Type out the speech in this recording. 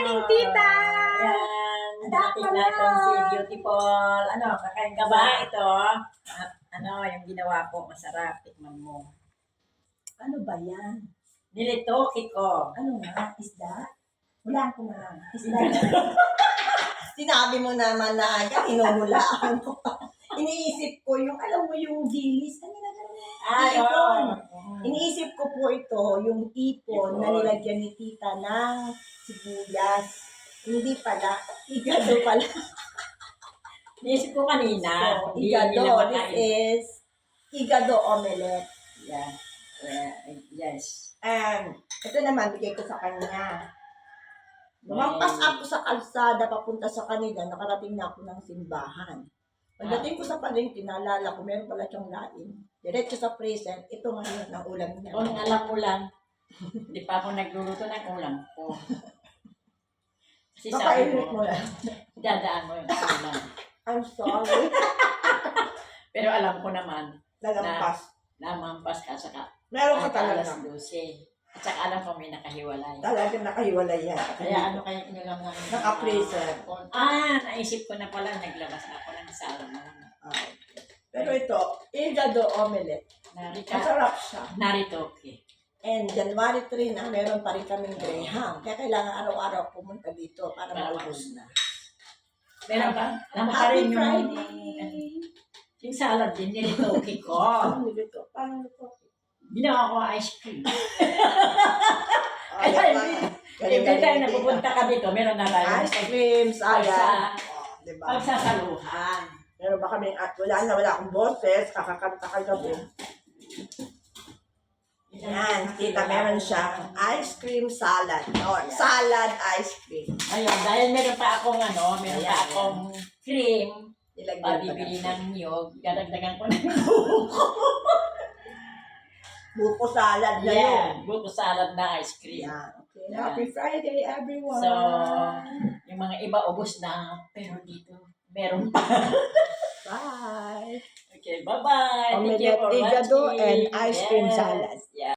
morning, tita! Yan. Dapat Dating na itong si Beautiful. Ano, kakain ka ba ito? At ano, yung ginawa ko, masarap. Tikman mo. Ano ba yan? Nilitoki ko. Ano nga? Isda? Wala ko na. Isda. Sinabi mo naman na hinuhulaan ko. Iniisip ko yung, alam mo yung dilis. Ano na gano'n? Ay, Ipon. oo. Iniisip ko po ito, yung ipon na nilagyan ni tita ng sibuyas. Hindi pala. Igado pala. Niisip ko kanina. So, Hindi igado. nila This makain. is igado omelette. Yeah. Yes. And ito naman, bigay ko sa kanya. Lumampas ako sa kalsada, papunta sa kanila, nakarating na ako ng simbahan. Pagdating ko sa palengke, naalala ko, meron pala siyang lain. Diretso sa present, ito ngayon ang ulam niya. Kung alam ko lang, hindi pa ako nagluluto ng ulam ko. Kasi sabi Papainit mo, mo lang. dadaan mo yung ulam. I'm sorry. Pero alam ko naman, Lalampas. namampas ka saka Meron ka alas talaga. 12. At saka alam ko may nakahiwalay. Talagang nakahiwalay yan. Kaya ano kaya inilang ng Naka-freezer. naisip ko na pala, naglabas na ako ng salmon. Pero ito, igado omelette. Masarap siya. Narito, okay. And January 3 na, meron pa rin kaming Graham. Kaya kailangan araw-araw pumunta dito para maubos na. Meron ba? Alam mo pa rin Happy yung, Friday! yung salad din, nilitoki ko. Paano nito? Paano nito? Ginawa ko ice cream. Ay, Every time na pupunta ka dito, meron na tayo. Ice cream, salad. Diba? Pagsasaluhan. Meron ba kaming, wala akong boses, kakakanta ka gabi. Yan, tita, meron siyang ice cream salad. Or salad ice cream. Ayun, dahil meron pa akong meron pa Ayan, akong cream, Ilagyan pa pabibili natin. ng niyog, dadagdagan ko ng Buko salad na yun. yeah, buko salad na ice cream. Yan, okay. Yeah. Happy Friday, everyone. So, yung mga iba ubos na, pero dito, meron pa. Bye. Okay, bye-bye. Thank you Omelette, for igado, watching. and ice cream Yes. salad.